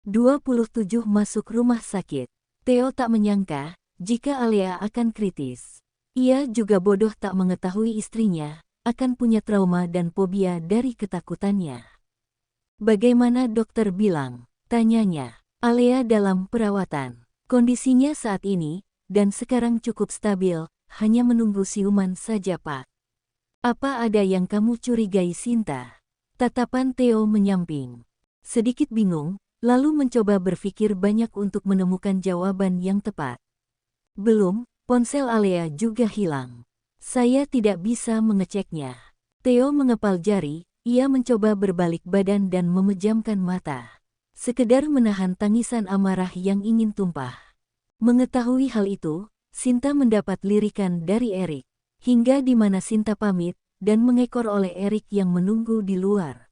27 masuk rumah sakit. Theo tak menyangka jika Alea akan kritis. Ia juga bodoh tak mengetahui istrinya akan punya trauma dan fobia dari ketakutannya. Bagaimana dokter bilang? Tanyanya. Alea dalam perawatan. Kondisinya saat ini dan sekarang cukup stabil, hanya menunggu siuman saja Pak. Apa ada yang kamu curigai Sinta? Tatapan Theo menyamping. Sedikit bingung, lalu mencoba berpikir banyak untuk menemukan jawaban yang tepat. Belum, ponsel Alea juga hilang. Saya tidak bisa mengeceknya. Theo mengepal jari, ia mencoba berbalik badan dan memejamkan mata. Sekedar menahan tangisan amarah yang ingin tumpah. Mengetahui hal itu, Sinta mendapat lirikan dari Erik. Hingga di mana Sinta pamit dan mengekor oleh Erik yang menunggu di luar.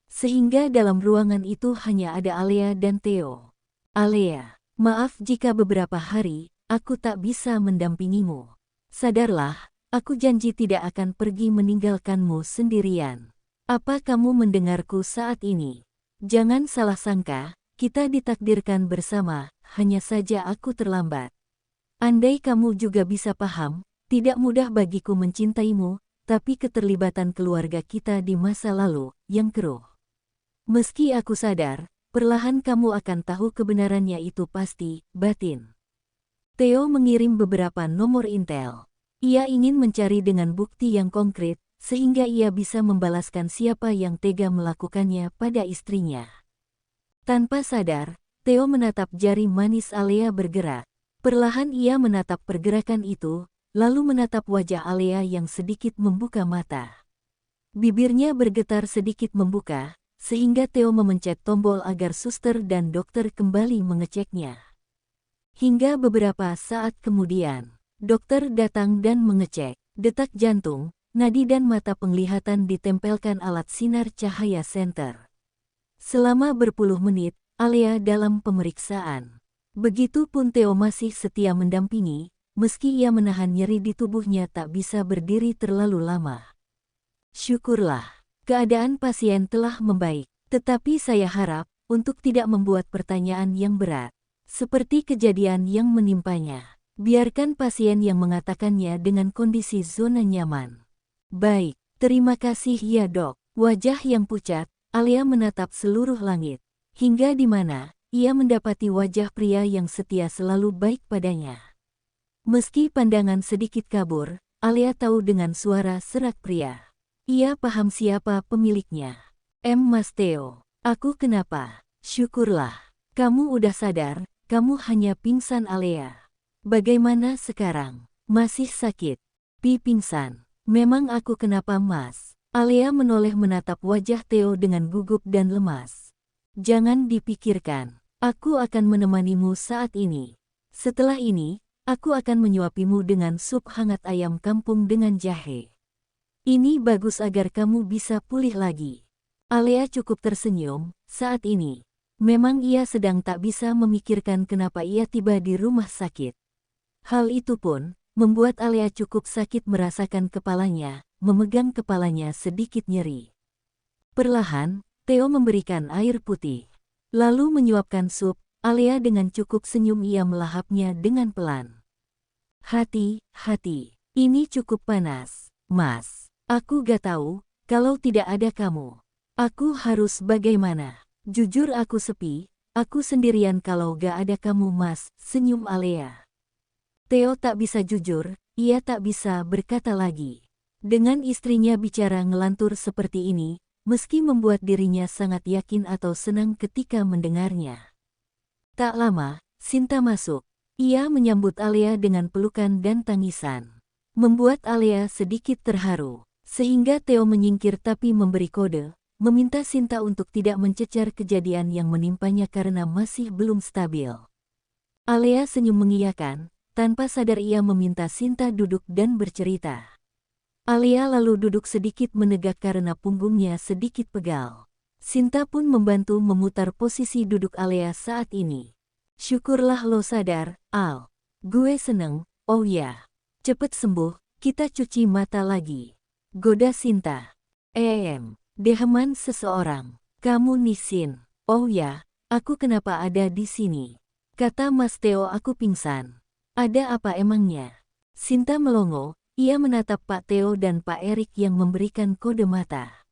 Sehingga dalam ruangan itu hanya ada Alea dan Theo. Alea, maaf jika beberapa hari aku tak bisa mendampingimu. Sadarlah, aku janji tidak akan pergi meninggalkanmu sendirian. Apa kamu mendengarku saat ini? Jangan salah sangka, kita ditakdirkan bersama, hanya saja aku terlambat. Andai kamu juga bisa paham, tidak mudah bagiku mencintaimu, tapi keterlibatan keluarga kita di masa lalu, yang keruh. Meski aku sadar, perlahan kamu akan tahu kebenarannya itu pasti, batin. Theo mengirim beberapa nomor intel. Ia ingin mencari dengan bukti yang konkret, sehingga ia bisa membalaskan siapa yang tega melakukannya pada istrinya. Tanpa sadar, Theo menatap jari manis Alea bergerak. Perlahan ia menatap pergerakan itu, lalu menatap wajah Alea yang sedikit membuka mata. Bibirnya bergetar sedikit membuka, sehingga Theo memencet tombol agar suster dan dokter kembali mengeceknya. Hingga beberapa saat kemudian, dokter datang dan mengecek detak jantung, nadi dan mata penglihatan ditempelkan alat sinar cahaya senter. Selama berpuluh menit, Alea dalam pemeriksaan. Begitupun Theo masih setia mendampingi, meski ia menahan nyeri di tubuhnya tak bisa berdiri terlalu lama. Syukurlah. Keadaan pasien telah membaik, tetapi saya harap untuk tidak membuat pertanyaan yang berat, seperti kejadian yang menimpanya. Biarkan pasien yang mengatakannya dengan kondisi zona nyaman. Baik, terima kasih ya dok. Wajah yang pucat, Alea menatap seluruh langit, hingga di mana ia mendapati wajah pria yang setia selalu baik padanya. Meski pandangan sedikit kabur, Alea tahu dengan suara serak pria. Ia paham siapa pemiliknya. Mas Theo, aku kenapa? Syukurlah, kamu udah sadar, kamu hanya pingsan Alea. Bagaimana sekarang? Masih sakit? Pingsan. Memang aku kenapa mas? Alea menoleh menatap wajah Theo dengan gugup dan lemas. Jangan dipikirkan, aku akan menemanimu saat ini. Setelah ini, aku akan menyuapimu dengan sup hangat ayam kampung dengan jahe. Ini bagus agar kamu bisa pulih lagi. Alea cukup tersenyum, saat ini. Memang ia sedang tak bisa memikirkan kenapa ia tiba di rumah sakit. Hal itu pun, membuat Alea cukup sakit merasakan kepalanya, memegang kepalanya sedikit nyeri. Perlahan, Theo memberikan air putih. Lalu menyuapkan sup, Alea dengan cukup senyum ia melahapnya dengan pelan. Hati-hati, ini cukup panas, mas. Aku gak tahu, kalau tidak ada kamu. Aku harus bagaimana? Jujur aku sepi, aku sendirian kalau gak ada kamu mas, senyum Alea. Theo tak bisa jujur, ia tak bisa berkata lagi. Dengan istrinya bicara ngelantur seperti ini, meski membuat dirinya sangat yakin atau senang ketika mendengarnya. Tak lama, Sinta masuk. Ia menyambut Alea dengan pelukan dan tangisan. Membuat Alea sedikit terharu. Sehingga Theo menyingkir tapi memberi kode, meminta Sinta untuk tidak mencecar kejadian yang menimpanya karena masih belum stabil. Alea senyum mengiyakan, tanpa sadar ia meminta Sinta duduk dan bercerita. Alea lalu duduk sedikit menegak karena punggungnya sedikit pegal. Sinta pun membantu memutar posisi duduk Alea saat ini. Syukurlah lo sadar, Al. Gue seneng, oh ya. Cepet sembuh, kita cuci mata lagi. Goda Sinta. Deheman seseorang. Kamu Nisin. Oh ya, Aku kenapa ada di sini? Kata Mas Theo, aku pingsan. Ada apa emangnya? Sinta melongo, ia menatap Pak Theo dan Pak Erik yang memberikan kode mata.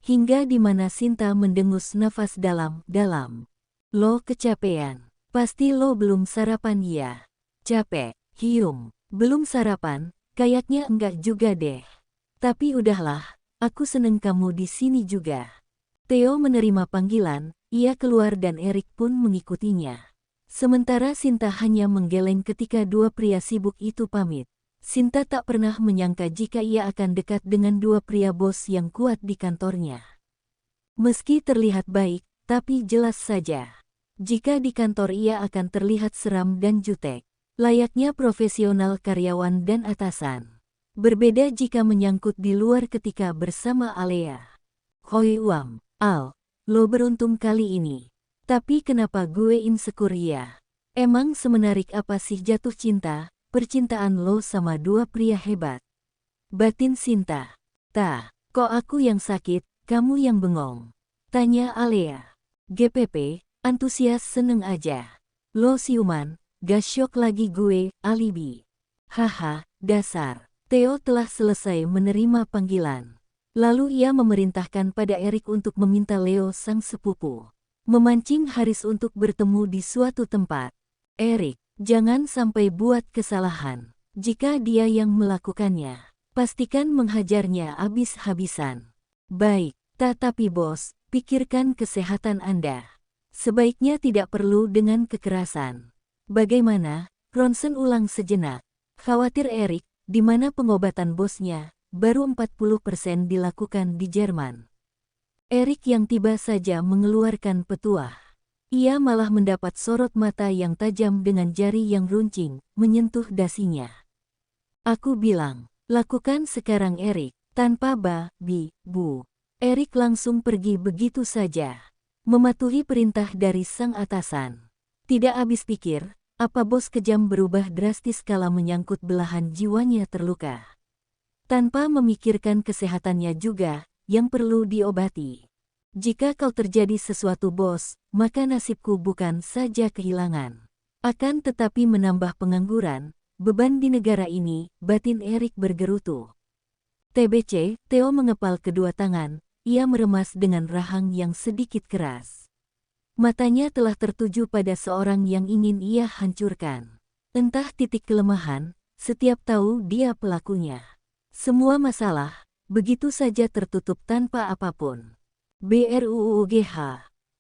Hingga di mana Sinta mendengus nafas dalam-dalam. Lo kecapean. Pasti lo belum sarapan ya? Capek, hium. Belum sarapan, kayaknya enggak juga deh. Tapi udahlah, aku seneng kamu di sini juga. Theo menerima panggilan, ia keluar dan Erik pun mengikutinya. Sementara Sinta hanya menggeleng ketika dua pria sibuk itu pamit. Sinta tak pernah menyangka jika ia akan dekat dengan dua pria bos yang kuat di kantornya. Meski terlihat baik, tapi jelas saja. Jika di kantor ia akan terlihat seram dan jutek. Layaknya profesional karyawan dan atasan. Berbeda jika menyangkut di luar ketika bersama Alea. Hoi Wam, Al, lo beruntung kali ini. Tapi kenapa gue insecure ya? Emang semenarik apa sih jatuh cinta? Percintaan lo sama dua pria hebat. Batin Sinta. Tah, kok aku yang sakit, kamu yang bengong? Tanya Alea. GPP, antusias seneng aja. Lo siuman, gak syok lagi gue, alibi. Haha, dasar. Theo telah selesai menerima panggilan. Lalu ia memerintahkan pada Erik untuk meminta Leo sang sepupu. Memancing Haris untuk bertemu di suatu tempat. Erik, jangan sampai buat kesalahan. Jika dia yang melakukannya, pastikan menghajarnya habis-habisan. Baik, tetapi bos, pikirkan kesehatan Anda. Sebaiknya tidak perlu dengan kekerasan. Bagaimana? Ronsen ulang sejenak. Khawatir Erik, di mana pengobatan bosnya, baru 40% dilakukan di Jerman. Erik yang tiba saja mengeluarkan petuah. Ia malah mendapat sorot mata yang tajam dengan jari yang runcing, menyentuh dasinya. Aku bilang, lakukan sekarang Erik, tanpa bu. Erik langsung pergi begitu saja. Mematuhi perintah dari sang atasan. Tidak habis pikir, apa bos kejam berubah drastis kala menyangkut belahan jiwanya terluka. Tanpa memikirkan kesehatannya juga, yang perlu diobati. Jika kau terjadi sesuatu bos, maka nasibku bukan saja kehilangan. Akan tetapi menambah pengangguran, beban di negara ini, batin Erik bergerutu. TBC, Theo mengepal kedua tangan, ia meremas dengan rahang yang sedikit keras. Matanya telah tertuju pada seorang yang ingin ia hancurkan. Entah titik kelemahan, setiap tahu dia pelakunya. Semua masalah, begitu saja tertutup tanpa apapun. BRUUGH.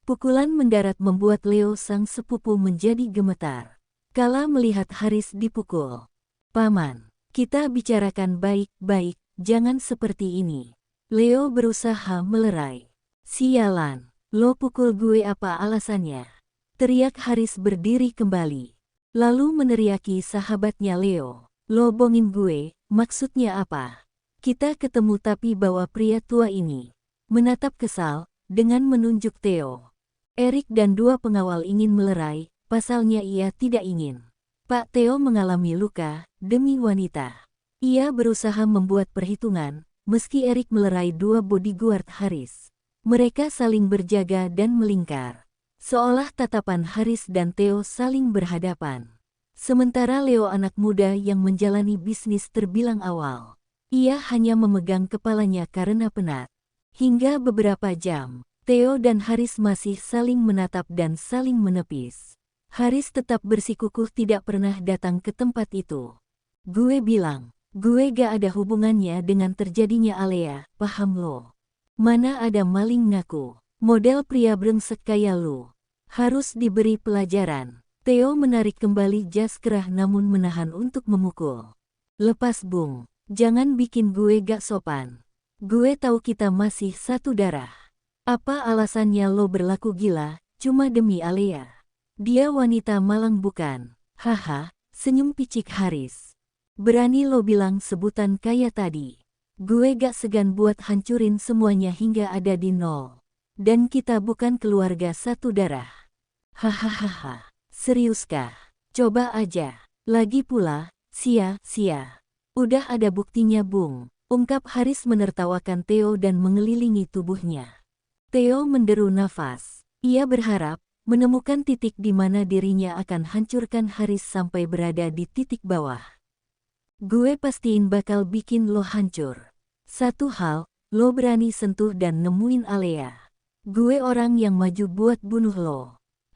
Pukulan mendarat membuat Leo sang sepupu menjadi gemetar. Kala melihat Haris dipukul. Paman, kita bicarakan baik-baik, jangan seperti ini. Leo berusaha melerai. Sialan, lo pukul gue apa alasannya? Teriak Haris berdiri kembali. Lalu meneriaki sahabatnya Leo. Lo bohongin gue, maksudnya apa? Kita ketemu tapi bawa pria tua ini. Menatap kesal, dengan menunjuk Theo. Erik dan dua pengawal ingin melerai, pasalnya ia tidak ingin. Pak Theo mengalami luka, demi wanita. Ia berusaha membuat perhitungan, meski Erik melerai dua bodyguard Haris. Mereka saling berjaga dan melingkar. Seolah tatapan Haris dan Theo saling berhadapan. Sementara Leo anak muda yang menjalani bisnis terbilang awal. Ia hanya memegang kepalanya karena penat. Hingga beberapa jam, Theo dan Haris masih saling menatap dan saling menepis. Haris tetap bersikukuh tidak pernah datang ke tempat itu. Gue bilang, gue gak ada hubungannya dengan terjadinya Alea, paham lo? Mana ada maling ngaku, model pria brengsek kayak lu. Harus diberi pelajaran. Theo menarik kembali jas kerah namun menahan untuk memukul. Lepas bung, jangan bikin gue gak sopan. Gue tahu kita masih satu darah. Apa alasannya lo berlaku gila, cuma demi Alea? Dia wanita malang bukan? Haha, senyum picik Haris. Berani lo bilang sebutan kayak tadi. Gue gak segan buat hancurin semuanya hingga ada di nol. Dan kita bukan keluarga satu darah. Hahaha, seriuskah? Coba aja. Lagi pula, sia-sia. Udah ada buktinya bung. Ungkap Haris menertawakan Theo dan mengelilingi tubuhnya. Theo menderu nafas. Ia berharap, menemukan titik di mana dirinya akan hancurkan Haris sampai berada di titik bawah. Gue pastiin bakal bikin lo hancur. Satu hal, lo berani sentuh dan nemuin Alea. Gue orang yang maju buat bunuh lo.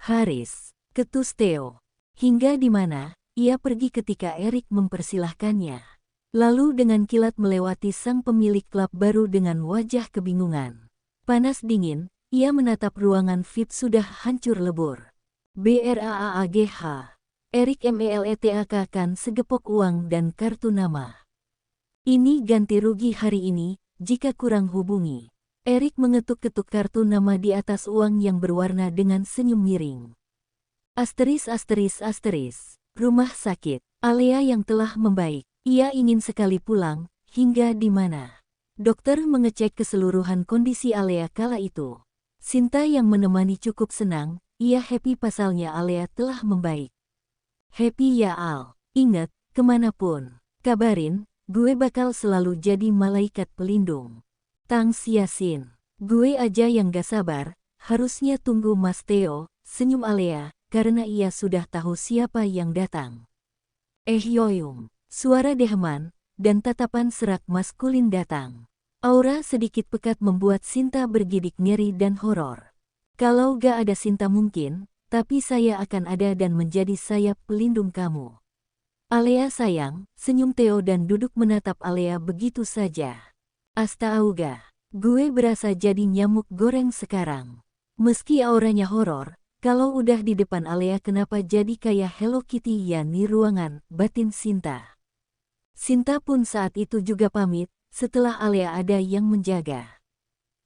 Haris, ketus Theo. Hingga di mana ia pergi ketika Erik mempersilahkannya. Lalu dengan kilat melewati sang pemilik klub baru dengan wajah kebingungan. Panas dingin, ia menatap ruangan VIP sudah hancur lebur. BRAAGH. Erik MELETAKkan segepok uang dan kartu nama. Ini ganti rugi hari ini, jika kurang hubungi. Erik mengetuk-ketuk kartu nama di atas uang yang berwarna dengan senyum miring. Asteris. Rumah sakit. Alea yang telah membaik. Ia ingin sekali pulang, hingga di mana. Dokter mengecek keseluruhan kondisi Alea kala itu. Sinta yang menemani cukup senang, ia happy pasalnya Alea telah membaik. Happy ya Al, ingat, kemanapun, kabarin, gue bakal selalu jadi malaikat pelindung. Tangs Yasin, gue aja yang gak sabar, harusnya tunggu Mas Theo, senyum Alea, karena ia sudah tahu siapa yang datang. Yoyum, suara Dehman, dan tatapan serak maskulin datang. Aura sedikit pekat membuat Sinta bergidik ngeri dan horor. Kalau gak ada Sinta mungkin, tapi saya akan ada dan menjadi sayap pelindung kamu. Alea sayang, senyum Theo dan duduk menatap Alea begitu saja. Astagfirullah, gue berasa jadi nyamuk goreng sekarang. Meski auranya horor, kalau udah di depan Alea kenapa jadi kayak Hello Kitty ya nih ruangan, batin Sinta. Sinta pun saat itu juga pamit, setelah Alea ada yang menjaga.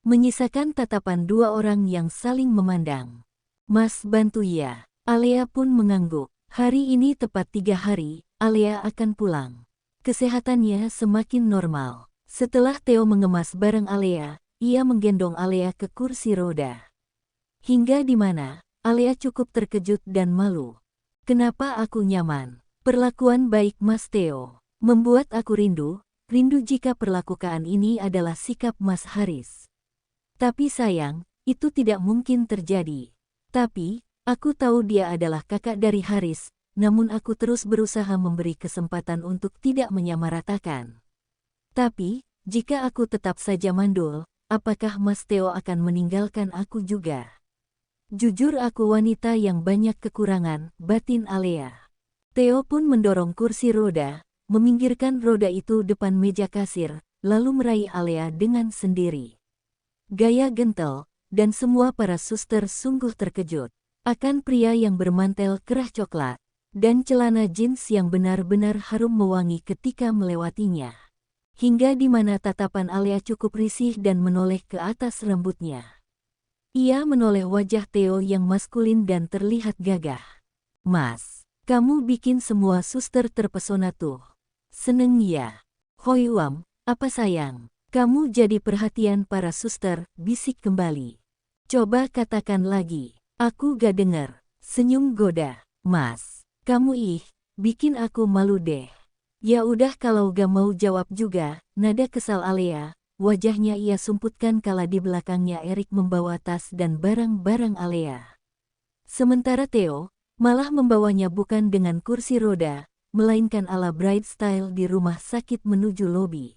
Menyisakan tatapan dua orang yang saling memandang. Mas bantu ya. Alea pun mengangguk. Hari ini tepat 3 hari, Alea akan pulang. Kesehatannya semakin normal. Setelah Theo mengemas barang Alea, ia menggendong Alea ke kursi roda. Hingga di mana, Alea cukup terkejut dan malu. Kenapa aku nyaman? Perlakuan baik Mas Theo. Membuat aku rindu jika perlakuan ini adalah sikap Mas Haris. Tapi sayang, itu tidak mungkin terjadi. Tapi, aku tahu dia adalah kakak dari Haris, namun aku terus berusaha memberi kesempatan untuk tidak menyamaratakan. Tapi, jika aku tetap saja mandul, apakah Mas Theo akan meninggalkan aku juga? Jujur aku wanita yang banyak kekurangan, batin Alea. Theo pun mendorong kursi roda, meminggirkan roda itu depan meja kasir, lalu meraih Alea dengan sendiri. Gaya gentle, dan semua para suster sungguh terkejut akan pria yang bermantel kerah coklat dan celana jeans yang benar-benar harum mewangi ketika melewatinya. Hingga di mana tatapan Alea cukup risih dan menoleh ke atas rambutnya. Ia menoleh wajah Theo yang maskulin dan terlihat gagah. Mas, kamu bikin semua suster terpesona tuh. Seneng ya? Hoiwam, apa sayang? Kamu jadi perhatian para suster, bisik kembali. Coba katakan lagi. Aku gak denger. Senyum goda. Mas, kamu bikin aku malu deh. Ya udah kalau gak mau jawab juga, nada kesal Alea, wajahnya ia sumputkan kala di belakangnya Erik membawa tas dan barang-barang Alea. Sementara Theo, malah membawanya bukan dengan kursi roda, melainkan ala bride style di rumah sakit menuju lobi.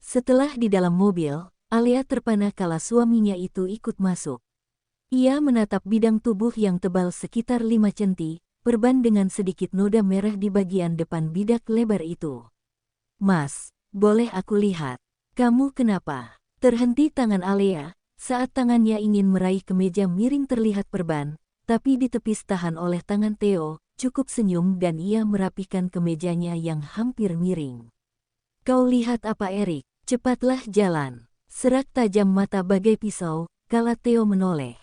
Setelah di dalam mobil, Alea terpana kala suaminya itu ikut masuk. Ia menatap bidang tubuh yang tebal sekitar 5 cm, perban dengan sedikit noda merah di bagian depan bidak lebar itu. Mas, boleh aku lihat? Kamu kenapa? Terhenti tangan Alea, saat tangannya ingin meraih kemeja miring terlihat perban, tapi ditepis tahan oleh tangan Theo, cukup senyum dan ia merapikan kemejanya yang hampir miring. Kau lihat apa Erik? Cepatlah jalan. Serak tajam mata bagai pisau, kala Theo menoleh.